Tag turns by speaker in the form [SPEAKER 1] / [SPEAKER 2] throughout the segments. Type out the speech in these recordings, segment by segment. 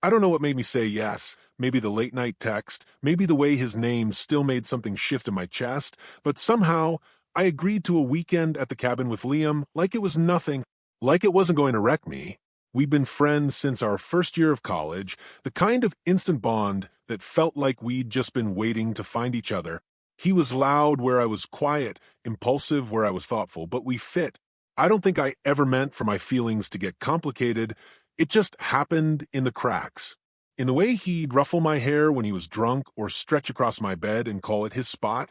[SPEAKER 1] I don't know what made me say yes. Maybe the late night text, maybe the way his name still made something shift in my chest, but somehow I agreed to a weekend at the cabin with Liam like it was nothing, like it wasn't going to wreck me. We've been friends since our first year of college, the kind of instant bond that felt like we'd just been waiting to find each other. He was loud where I was quiet, impulsive where I was thoughtful, but we fit. I don't think I ever meant for my feelings to get complicated. It just happened in the cracks. In the way he'd ruffle my hair when he was drunk or stretch across my bed and call it his spot,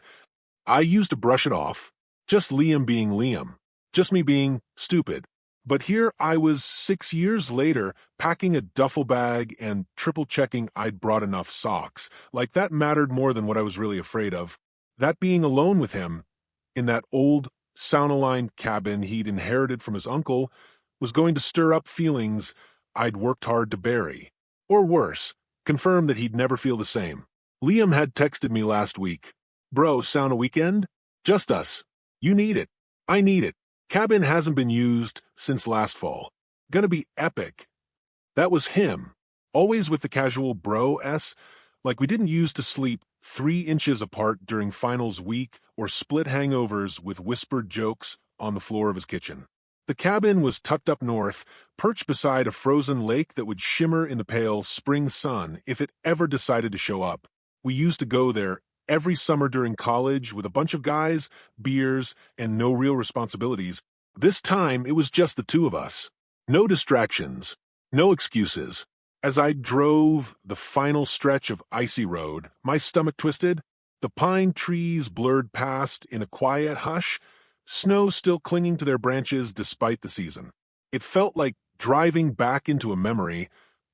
[SPEAKER 1] I used to brush it off. Just Liam being Liam. Just me being stupid. But here I was 6 years later, packing a duffel bag and triple-checking I'd brought enough socks. Like that mattered more than what I was really afraid of. That being alone with him, in that old sauna-lined cabin he'd inherited from his uncle, was going to stir up feelings I'd worked hard to bury. Or worse, confirm that he'd never feel the same. Liam had texted me last week. Bro, sauna weekend? Just us. You need it. I need it. Cabin hasn't been used since last fall. Gonna be epic. That was him. Always with the casual bro-s, like we didn't use to sleep 3 inches apart during finals week or split hangovers with whispered jokes on the floor of his kitchen. The cabin was tucked up north, perched beside a frozen lake that would shimmer in the pale spring sun if it ever decided to show up. We used to go there every summer during college with a bunch of guys, beers, and no real responsibilities. This time, it was just the two of us. No distractions, no excuses. As I drove the final stretch of icy road, my stomach twisted. The pine trees blurred past in a quiet hush, snow still clinging to their branches despite the season. It felt like driving back into a memory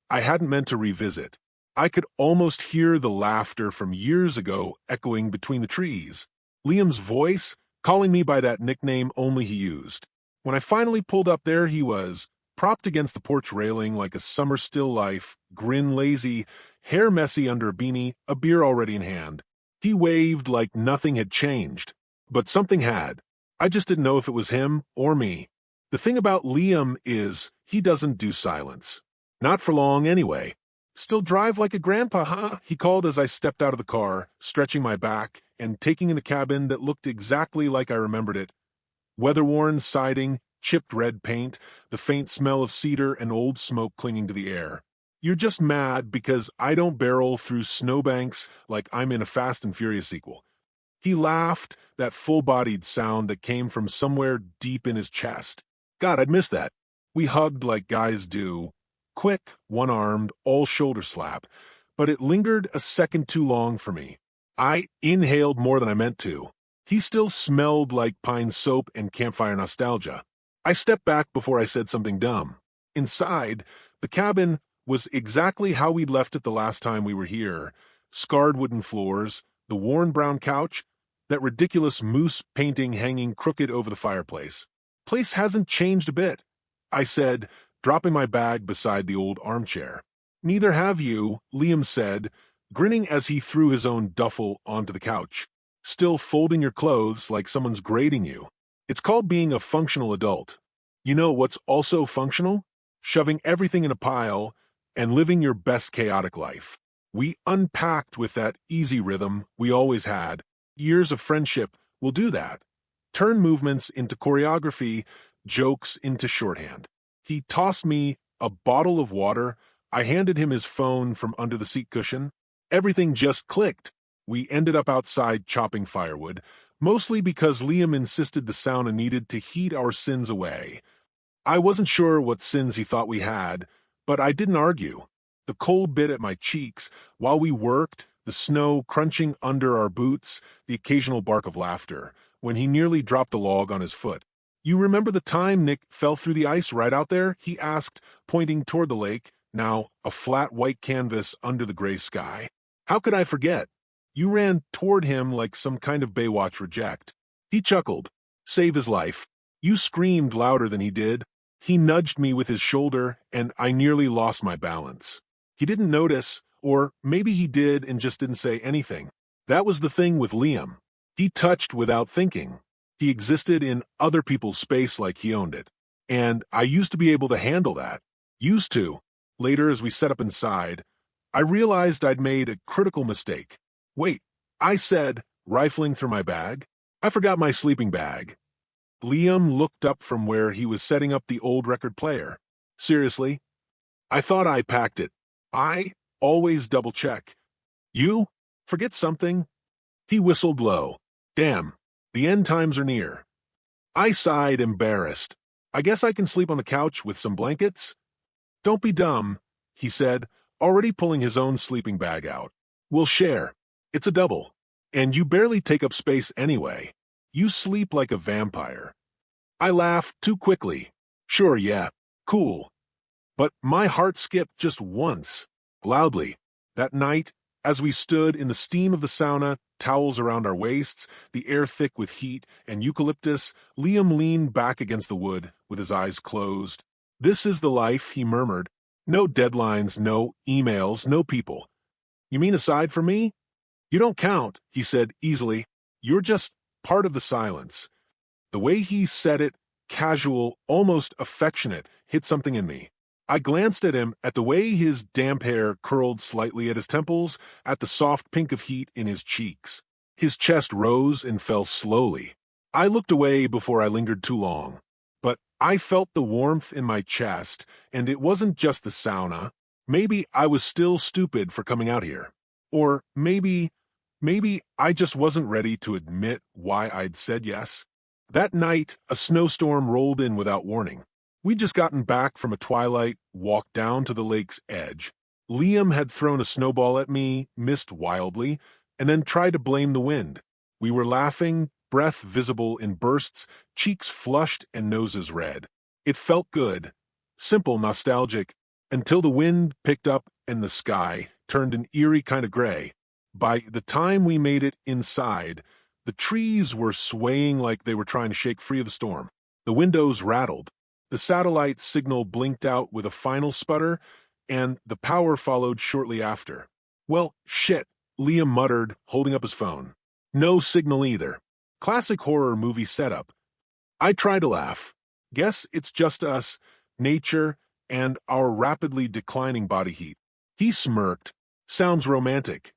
[SPEAKER 1] I hadn't meant to revisit. I could almost hear the laughter from years ago echoing between the trees. Liam's voice, calling me by that nickname only he used. When I finally pulled up there, he was, propped against the porch railing like a summer still life, grin lazy, hair messy under a beanie, a beer already in hand. He waved like nothing had changed. But something had. I just didn't know if it was him or me. The thing about Liam is he doesn't do silence. Not for long anyway. Still drive like a grandpa, huh? He called as I stepped out of the car, stretching my back and taking in the cabin that looked exactly like I remembered it. Weather-worn siding, chipped red paint, the faint smell of cedar and old smoke clinging to the air. You're just mad because I don't barrel through snowbanks like I'm in a Fast and Furious sequel. He laughed, that full-bodied sound that came from somewhere deep in his chest. God, I'd miss that. We hugged like guys do. Quick, one-armed, all-shoulder slap. But it lingered a second too long for me. I inhaled more than I meant to. He still smelled like pine soap and campfire nostalgia. I stepped back before I said something dumb. Inside, the cabin was exactly how we'd left it the last time we were here. Scarred wooden floors, the worn brown couch, that ridiculous moose painting hanging crooked over the fireplace. Place hasn't changed a bit, I said, dropping my bag beside the old armchair. Neither have you, Liam said, grinning as he threw his own duffel onto the couch. Still folding your clothes like someone's grading you. It's called being a functional adult. You know what's also functional? Shoving everything in a pile and living your best chaotic life. We unpacked with that easy rhythm we always had. Years of friendship will do that. Turn movements into choreography, jokes into shorthand. He tossed me a bottle of water. I handed him his phone from under the seat cushion. Everything just clicked. We ended up outside chopping firewood, mostly because Liam insisted the sauna needed to heat our sins away. I wasn't sure what sins he thought we had, but I didn't argue. The cold bit at my cheeks while we worked, the snow crunching under our boots, the occasional bark of laughter, when he nearly dropped a log on his foot. You remember the time Nick fell through the ice right out there? He asked, pointing toward the lake, now a flat white canvas under the gray sky. How could I forget? You ran toward him like some kind of Baywatch reject. He chuckled. Save his life. You screamed louder than he did. He nudged me with his shoulder, and I nearly lost my balance. He didn't notice, or maybe he did and just didn't say anything. That was the thing with Liam. He touched without thinking. He existed in other people's space like he owned it. And I used to be able to handle that. Used to. Later, as we set up inside, I realized I'd made a critical mistake. Wait, I said, rifling through my bag. I forgot my sleeping bag. Liam looked up from where he was setting up the old record player. Seriously? I thought I packed it. I always double-check. You? Forget something? He whistled low. Damn, the end times are near. I sighed, embarrassed. I guess I can sleep on the couch with some blankets? Don't be dumb, he said, already pulling his own sleeping bag out. We'll share. It's a double. And you barely take up space anyway. You sleep like a vampire. I laughed too quickly. Sure, yeah, cool. But my heart skipped just once, loudly. That night, as we stood in the steam of the sauna, towels around our waists, the air thick with heat and eucalyptus, Liam leaned back against the wood with his eyes closed. This is the life, he murmured. No deadlines, no emails, no people. You mean aside from me? You don't count, he said easily. You're just part of the silence. The way he said it, casual, almost affectionate, hit something in me. I glanced at him, at the way his damp hair curled slightly at his temples, at the soft pink of heat in his cheeks. His chest rose and fell slowly. I looked away before I lingered too long. But I felt the warmth in my chest, and it wasn't just the sauna. Maybe I was still stupid for coming out here. Or maybe I just wasn't ready to admit why I'd said yes. That night, a snowstorm rolled in without warning. We'd just gotten back from a twilight walk down to the lake's edge. Liam had thrown a snowball at me, missed wildly, and then tried to blame the wind. We were laughing, breath visible in bursts, cheeks flushed and noses red. It felt good, simple, nostalgic, until the wind picked up and the sky turned an eerie kind of gray. By the time we made it inside, the trees were swaying like they were trying to shake free of the storm. The windows rattled. The satellite signal blinked out with a final sputter, and the power followed shortly after. Well, shit, Liam muttered, holding up his phone. No signal either. Classic horror movie setup. I tried to laugh. Guess it's just us, nature, and our rapidly declining body heat. He smirked. Sounds romantic.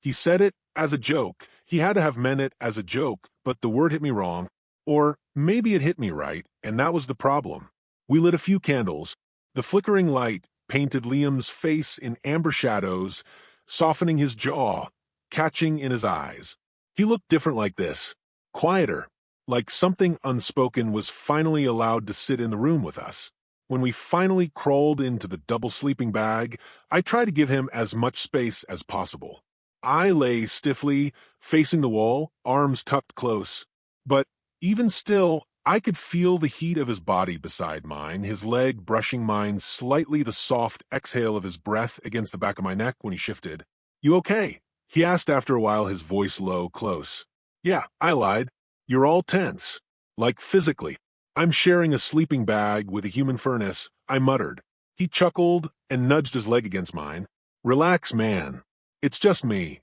[SPEAKER 1] He said it as a joke. He had to have meant it as a joke, but the word hit me wrong. Or maybe it hit me right, and that was the problem. We lit a few candles. The flickering light painted Liam's face in amber shadows, softening his jaw, catching in his eyes. He looked different like this, quieter, like something unspoken was finally allowed to sit in the room with us. When we finally crawled into the double sleeping bag, I tried to give him as much space as possible. I lay stiffly, facing the wall, arms tucked close. But even still, I could feel the heat of his body beside mine, his leg brushing mine slightly, the soft exhale of his breath against the back of my neck when he shifted. You okay? He asked after a while, his voice low, close. Yeah, I lied. You're all tense. Like physically. I'm sharing a sleeping bag with a human furnace, I muttered. He chuckled and nudged his leg against mine. Relax, man. It's just me.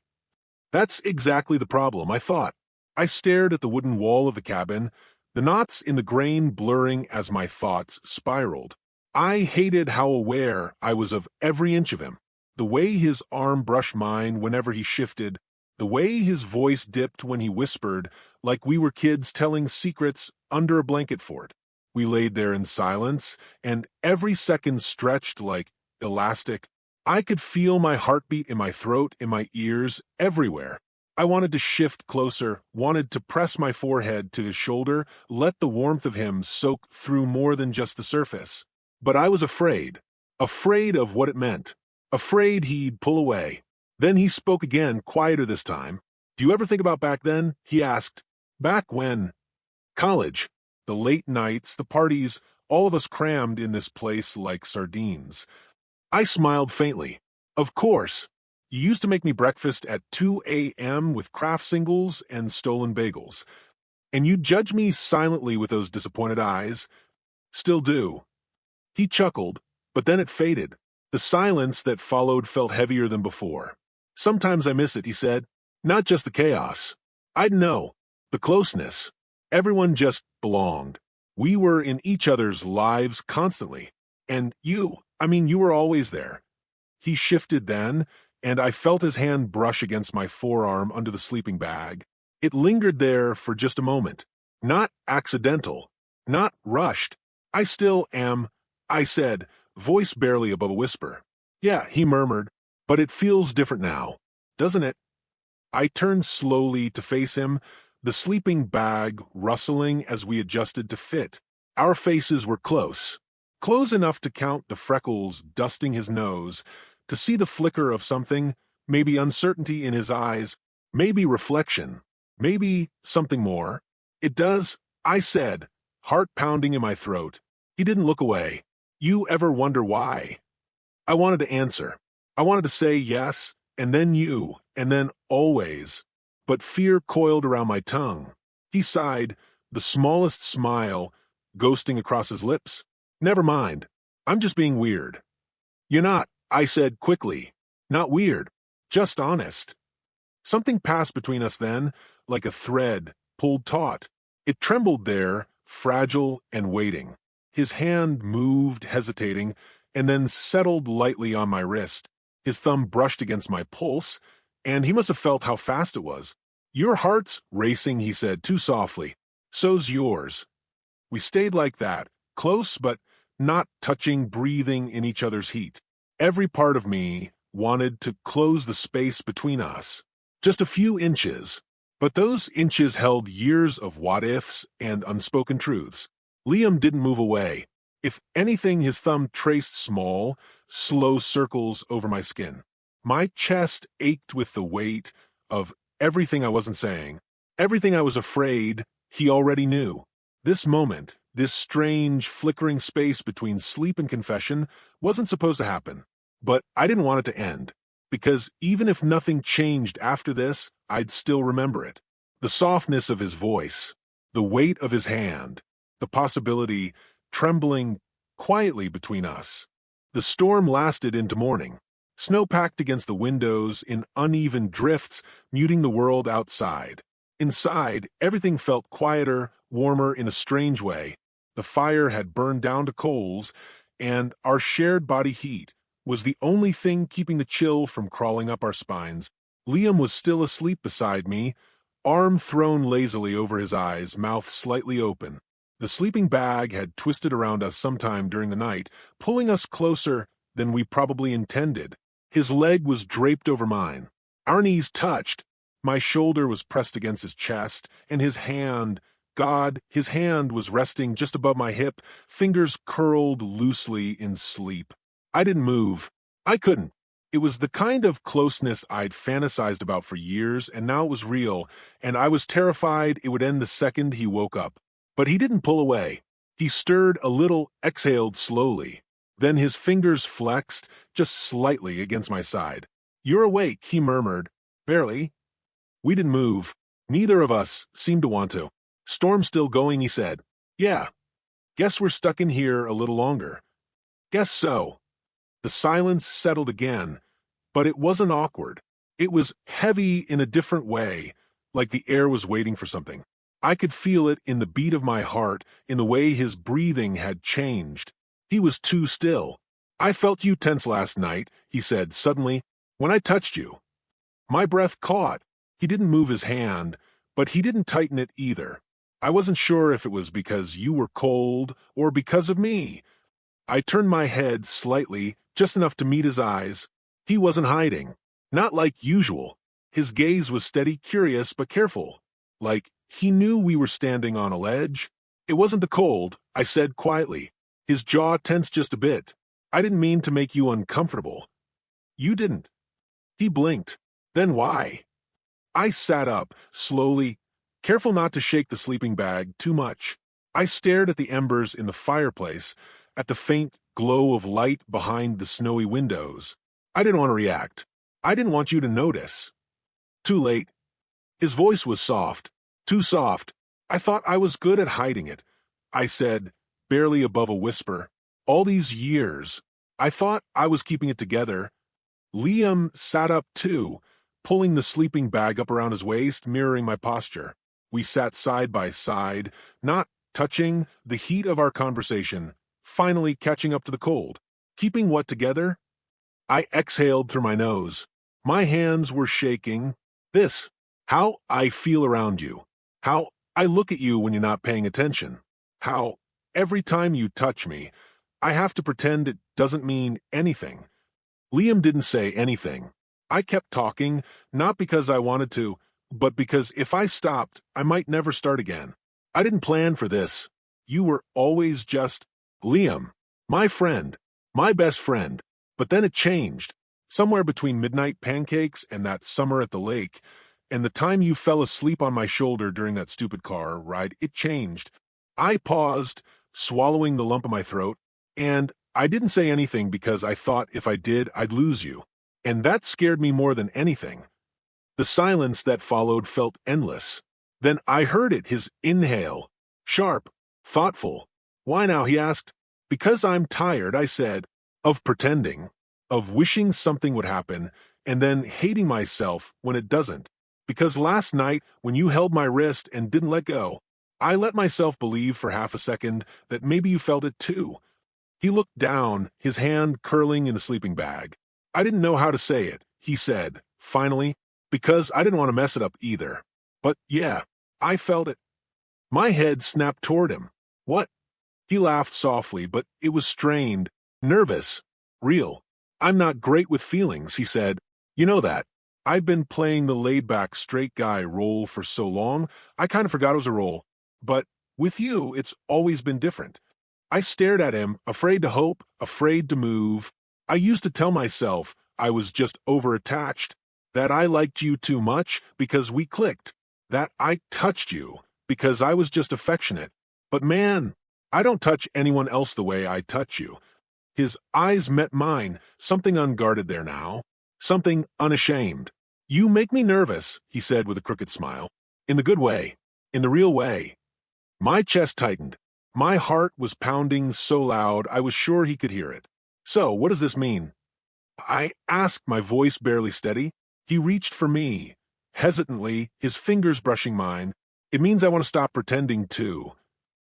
[SPEAKER 1] That's exactly the problem, I thought. I stared at the wooden wall of the cabin, the knots in the grain blurring as my thoughts spiraled. I hated how aware I was of every inch of him. The way his arm brushed mine whenever he shifted, the way his voice dipped when he whispered, like we were kids telling secrets under a blanket fort. We laid there in silence, and every second stretched like elastic. I could feel my heartbeat in my throat, in my ears, everywhere. I wanted to shift closer, wanted to press my forehead to his shoulder, let the warmth of him soak through more than just the surface. But I was afraid of what it meant, afraid he'd pull away. Then he spoke again, quieter this time. Do you ever think about back then? He asked. Back when? College. The late nights, the parties, all of us crammed in this place like sardines. I smiled faintly. Of course. You used to make me breakfast at 2 a.m. with Kraft singles and stolen bagels. And you'd judge me silently with those disappointed eyes. Still do. He chuckled, but then it faded. The silence that followed felt heavier than before. Sometimes I miss it, he said. Not just the chaos. I'd know. The closeness. Everyone just belonged. We were in each other's lives constantly. And you, I mean, you were always there. He shifted then, and I felt his hand brush against my forearm under the sleeping bag. It lingered there for just a moment. Not accidental. Not rushed. I still am, I said, voice barely above a whisper. Yeah, he murmured, but it feels different now, doesn't it? I turned slowly to face him, the sleeping bag rustling as we adjusted to fit. Our faces were close. Close enough to count the freckles dusting his nose, to see the flicker of something, maybe uncertainty in his eyes, maybe reflection, maybe something more. It does, I said, heart pounding in my throat. He didn't look away. You ever wonder why? I wanted to answer. I wanted to say yes, and then you, and then always. But fear coiled around my tongue. He sighed, the smallest smile ghosting across his lips. Never mind. I'm just being weird. You're not, I said quickly. Not weird. Just honest. Something passed between us then, like a thread pulled taut. It trembled there, fragile and waiting. His hand moved, hesitating, and then settled lightly on my wrist. His thumb brushed against my pulse, and he must have felt how fast it was. Your heart's racing, he said, too softly. So's yours. We stayed like that, close but not touching, breathing in each other's heat. Every part of me wanted to close the space between us. Just a few inches. But those inches held years of what-ifs and unspoken truths. Liam didn't move away. If anything, his thumb traced small, slow circles over my skin. My chest ached with the weight of everything I wasn't saying. Everything I was afraid he already knew. This moment, this strange, flickering space between sleep and confession, wasn't supposed to happen. But I didn't want it to end. Because even if nothing changed after this, I'd still remember it. The softness of his voice, the weight of his hand, the possibility trembling quietly between us. The storm lasted into morning. Snow packed against the windows in uneven drifts, muting the world outside. Inside, everything felt quieter, warmer in a strange way. The fire had burned down to coals, and our shared body heat was the only thing keeping the chill from crawling up our spines. Liam was still asleep beside me, arm thrown lazily over his eyes, mouth slightly open. The sleeping bag had twisted around us sometime during the night, pulling us closer than we probably intended. His leg was draped over mine. Our knees touched. My shoulder was pressed against his chest, and his hand, his hand was resting just above my hip, fingers curled loosely in sleep. I didn't move. I couldn't. It was the kind of closeness I'd fantasized about for years, and now it was real, and I was terrified it would end the second he woke up. But he didn't pull away. He stirred a little, exhaled slowly. Then his fingers flexed, just slightly against my side. You're awake, he murmured. Barely. We didn't move. Neither of us seemed to want to. Storm still going, he said. Yeah. Guess we're stuck in here a little longer. Guess so. The silence settled again, but it wasn't awkward. It was heavy in a different way, like the air was waiting for something. I could feel it in the beat of my heart, in the way his breathing had changed. He was too still. I felt you tense last night, he said suddenly, when I touched you. My breath caught. He didn't move his hand, but he didn't tighten it either. I wasn't sure if it was because you were cold or because of me. I turned my head slightly, just enough to meet his eyes. He wasn't hiding. Not like usual. His gaze was steady, curious, but careful. Like he knew we were standing on a ledge. It wasn't the cold, I said quietly. His jaw tensed just a bit. I didn't mean to make you uncomfortable. You didn't. He blinked. Then why? I sat up, slowly, careful not to shake the sleeping bag too much. I stared at the embers in the fireplace, at the faint glow of light behind the snowy windows. I didn't want to react. I didn't want you to notice. Too late. His voice was soft. Too soft. I thought I was good at hiding it. I said, barely above a whisper. All these years. I thought I was keeping it together. Liam sat up too, pulling the sleeping bag up around his waist, mirroring my posture. We sat side by side, not touching, the heat of our conversation finally catching up to the cold. Keeping what together? I exhaled through my nose. My hands were shaking. This, how I feel around you. How I look at you when you're not paying attention. How every time you touch me, I have to pretend it doesn't mean anything. Liam didn't say anything. I kept talking, not because I wanted to, but because if I stopped, I might never start again. I didn't plan for this. You were always just Liam, my friend, my best friend. But then it changed. Somewhere between midnight pancakes and that summer at the lake, and the time you fell asleep on my shoulder during that stupid car ride, it changed. I paused, swallowing the lump in my throat, and I didn't say anything because I thought if I did, I'd lose you. And that scared me more than anything. The silence that followed felt endless. Then I heard it, his inhale. Sharp, thoughtful. Why now, he asked. Because I'm tired, I said, of pretending, of wishing something would happen, and then hating myself when it doesn't. Because last night, when you held my wrist and didn't let go, I let myself believe for half a second that maybe you felt it too. He looked down, his hand curling in the sleeping bag. I didn't know how to say it, he said, finally, because I didn't want to mess it up either. But yeah, I felt it. My head snapped toward him. What? He laughed softly, but it was strained, nervous, real. I'm not great with feelings, he said. You know that. I've been playing the laid-back straight guy role for so long, I kind of forgot it was a role. But with you, it's always been different. I stared at him, afraid to hope, afraid to move. I used to tell myself I was just overattached, that I liked you too much because we clicked, that I touched you because I was just affectionate. But man, I don't touch anyone else the way I touch you. His eyes met mine, something unguarded there now, something unashamed. You make me nervous, he said with a crooked smile. In the good way, in the real way. My chest tightened. My heart was pounding so loud I was sure he could hear it. So, what does this mean? I asked, my voice barely steady. He reached for me, hesitantly, his fingers brushing mine. It means I want to stop pretending too.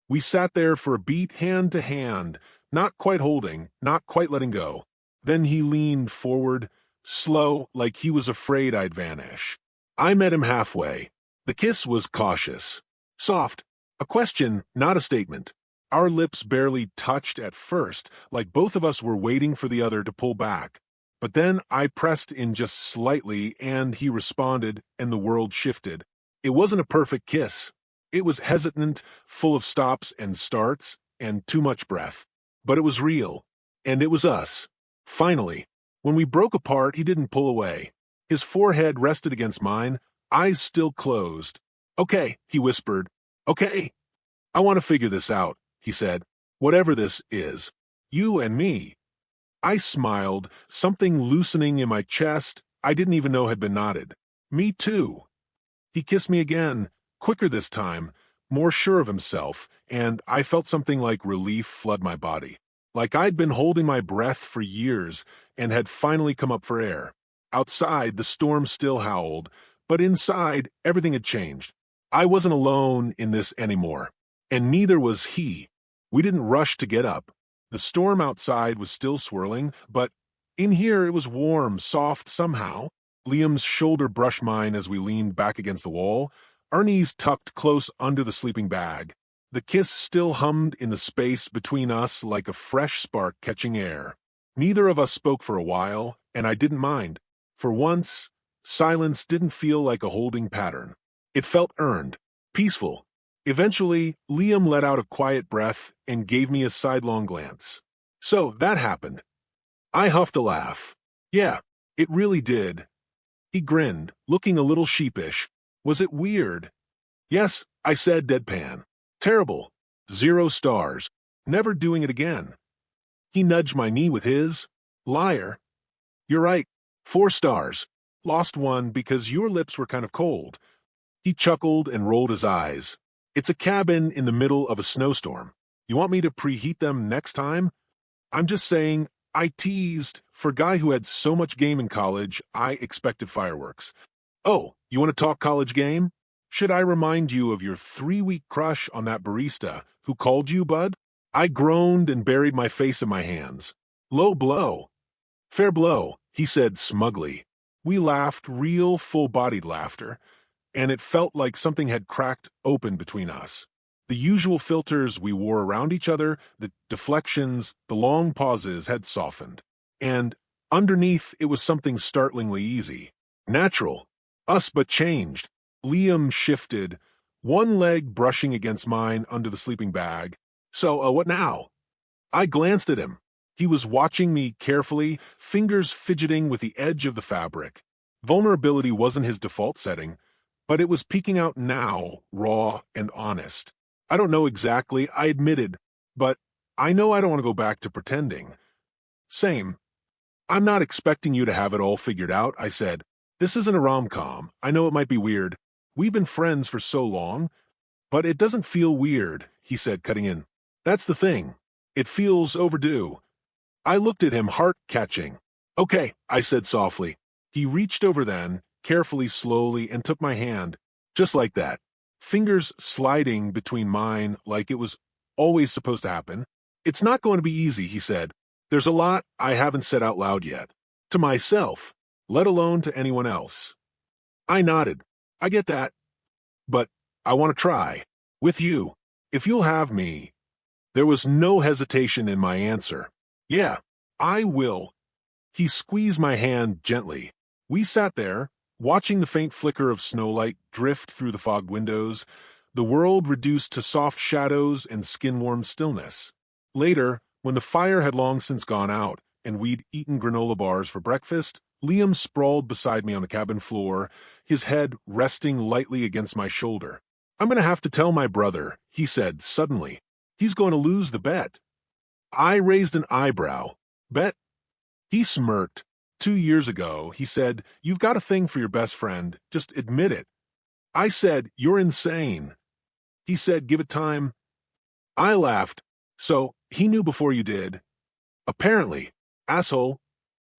[SPEAKER 1] We sat there for a beat, hand to hand, not quite holding, not quite letting go. Then he leaned forward, slow, like he was afraid I'd vanish. I met him halfway. The kiss was cautious, soft, a question, not a statement. Our lips barely touched at first, like both of us were waiting for the other to pull back. But then I pressed in just slightly, and he responded, and the world shifted. It wasn't a perfect kiss. It was hesitant, full of stops and starts, and too much breath. But it was real, and it was us. Finally, when we broke apart, he didn't pull away. His forehead rested against mine, eyes still closed. Okay, he whispered. Okay. I want to figure this out, he said. Whatever this is. You and me. I smiled, something loosening in my chest I didn't even know had been knotted. Me too. He kissed me again, quicker this time, more sure of himself, and I felt something like relief flood my body. Like I'd been holding my breath for years and had finally come up for air. Outside, the storm still howled, but inside, everything had changed. I wasn't alone in this anymore, and neither was he. We didn't rush to get up. The storm outside was still swirling, but in here it was warm, soft somehow. Liam's shoulder brushed mine as we leaned back against the wall, our knees tucked close under the sleeping bag. The kiss still hummed in the space between us like a fresh spark catching air. Neither of us spoke for a while, and I didn't mind. For once, silence didn't feel like a holding pattern. It felt earned, peaceful. Eventually, Liam let out a quiet breath and gave me a sidelong glance. So, that happened. I huffed a laugh. Yeah, it really did. He grinned, looking a little sheepish. Was it weird? Yes, I said deadpan. Terrible. 0 stars. Never doing it again. He nudged my knee with his. Liar. You're right. 4 stars. Lost 1 because your lips were kind of cold. He chuckled and rolled his eyes. It's a cabin in the middle of a snowstorm. You want me to preheat them next time? I'm just saying, I teased. For a guy who had so much game in college, I expected fireworks. Oh, you want to talk college game? Should I remind you of your 3-week crush on that barista who called you, bud? I groaned and buried my face in my hands. Low blow. Fair blow, he said smugly. We laughed real full-bodied laughter, and it felt like something had cracked open between us. The usual filters we wore around each other, the deflections, the long pauses had softened. And underneath it was something startlingly easy. Natural. Us but changed. Liam shifted, one leg brushing against mine under the sleeping bag. So, what now? I glanced at him. He was watching me carefully, fingers fidgeting with the edge of the fabric. Vulnerability wasn't his default setting, but it was peeking out now, raw and honest. I don't know exactly, I admitted, but I know I don't want to go back to pretending. Same. I'm not expecting you to have it all figured out, I said. This isn't a rom-com. I know it might be weird. We've been friends for so long, but it doesn't feel weird, he said, cutting in. That's the thing. It feels overdue. I looked at him, heart-catching. Okay, I said softly. He reached over then, carefully, slowly, and took my hand, just like that. Fingers sliding between mine like it was always supposed to happen. It's not going to be easy, he said. There's a lot I haven't said out loud yet. To myself, let alone to anyone else. I nodded. I get that. But I want to try. With you. If you'll have me. There was no hesitation in my answer. Yeah, I will. He squeezed my hand gently. We sat there, watching the faint flicker of snowlight drift through the fogged windows, the world reduced to soft shadows and skin-warm stillness. Later, when the fire had long since gone out and we'd eaten granola bars for breakfast, Liam sprawled beside me on the cabin floor, his head resting lightly against my shoulder. I'm going to have to tell my brother, he said suddenly. He's going to lose the bet. I raised an eyebrow. Bet? He smirked. 2 years ago, he said, you've got a thing for your best friend. Just admit it. I said, you're insane. He said, give it time. I laughed. So, he knew before you did. Apparently. Asshole.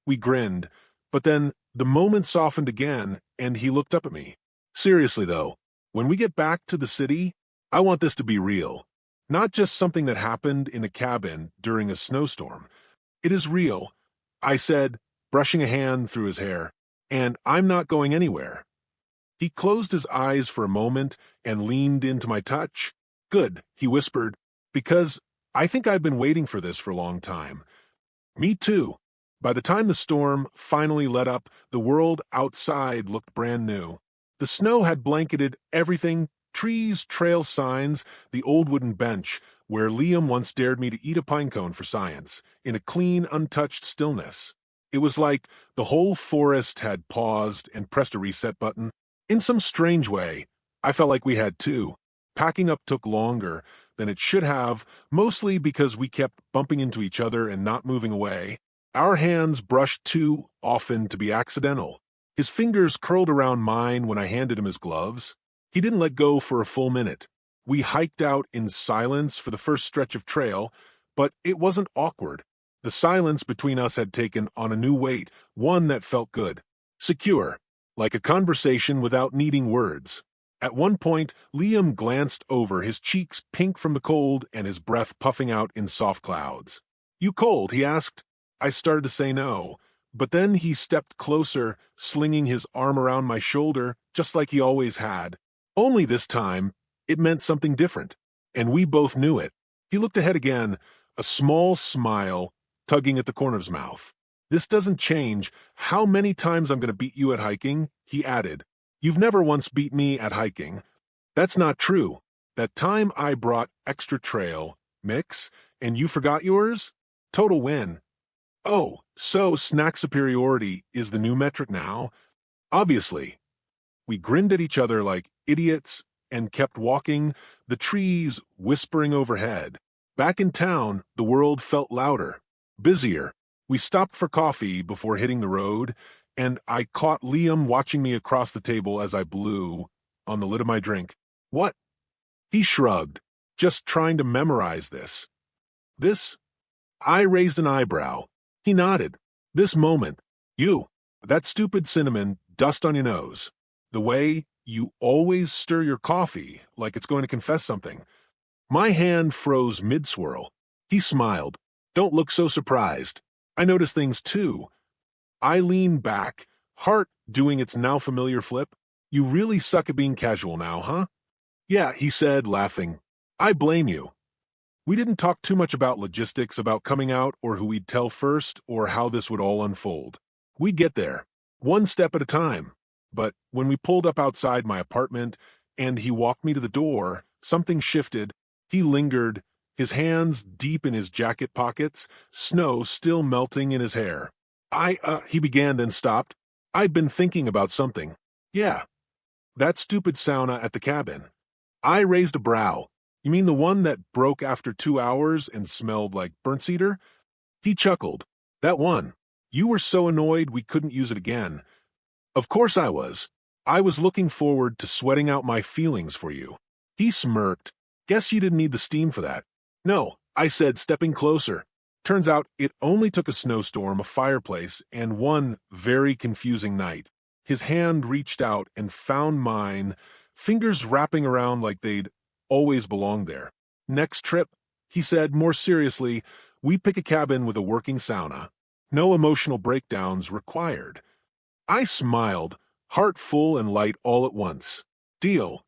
[SPEAKER 1] We grinned. But then, the moment softened again, and he looked up at me. Seriously, though, when we get back to the city, I want this to be real. Not just something that happened in a cabin during a snowstorm. It is real, I said, brushing a hand through his hair, and I'm not going anywhere. He closed his eyes for a moment and leaned into my touch. Good, he whispered, because I think I've been waiting for this for a long time. Me too. By the time the storm finally let up, the world outside looked brand new. The snow had blanketed everything, trees, trail signs, the old wooden bench where Liam once dared me to eat a pinecone for science, in a clean, untouched stillness. It was like the whole forest had paused and pressed a reset button. In some strange way, I felt like we had too. Packing up took longer than it should have, mostly because we kept bumping into each other and not moving away. Our hands brushed too often to be accidental. His fingers curled around mine when I handed him his gloves. He didn't let go for a full minute. We hiked out in silence for the first stretch of trail, but it wasn't awkward. The silence between us had taken on a new weight, one that felt good. Secure, like a conversation without needing words. At one point, Liam glanced over, his cheeks pink from the cold and his breath puffing out in soft clouds. You cold? He asked. I started to say no, but then he stepped closer, slinging his arm around my shoulder, just like he always had. Only this time, it meant something different, and we both knew it. He looked ahead again, a small smile tugging at the corner of his mouth. This doesn't change how many times I'm going to beat you at hiking, he added. You've never once beat me at hiking. That's not true. That time I brought extra trail mix, and you forgot yours? Total win. Oh, so snack superiority is the new metric now? Obviously. We grinned at each other like idiots and kept walking, the trees whispering overhead. Back in town, the world felt louder, busier. We stopped for coffee before hitting the road, and I caught Liam watching me across the table as I blew on the lid of my drink. What? He shrugged, just trying to memorize this. This? I raised an eyebrow. He nodded. This moment. You. That stupid cinnamon dust on your nose. The way you always stir your coffee like it's going to confess something. My hand froze mid-swirl. He smiled. Don't look so surprised. I noticed things too. I leaned back, heart doing its now familiar flip. You really suck at being casual now, huh? Yeah, he said, laughing. I blame you. We didn't talk too much about logistics, about coming out, or who we'd tell first, or how this would all unfold. We'd get there, one step at a time. But when we pulled up outside my apartment and he walked me to the door, something shifted. He lingered, his hands deep in his jacket pockets, snow still melting in his hair. He began, then stopped. I'd been thinking about something. Yeah, that stupid sauna at the cabin. I raised a brow. You mean the one that broke after 2 hours and smelled like burnt cedar? He chuckled. That one. You were so annoyed we couldn't use it again. Of course I was. I was looking forward to sweating out my feelings for you. He smirked. Guess you didn't need the steam for that. No, I said, stepping closer. Turns out it only took a snowstorm, a fireplace, and one very confusing night. His hand reached out and found mine, fingers wrapping around like they'd always belonged there. Next trip, he said more seriously, we pick a cabin with a working sauna. No emotional breakdowns required. I smiled, heart full and light all at once. Deal.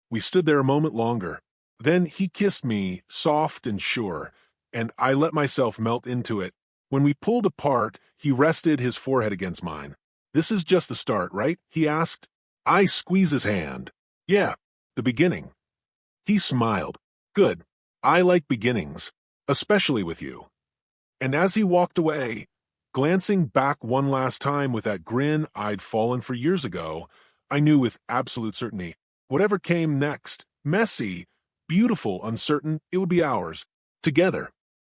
[SPEAKER 1] We stood there a moment longer. Then he kissed me, soft and sure, and I let myself melt into it. When we pulled apart, he rested his forehead against mine. This is just the start, right? He asked. I squeezed his hand. Yeah, the beginning. He smiled. Good. I like beginnings, especially with you. And as he walked away, glancing back one last time with that grin I'd fallen for years ago, I knew with absolute certainty, whatever came next, messy, beautiful, uncertain, it would be ours, together.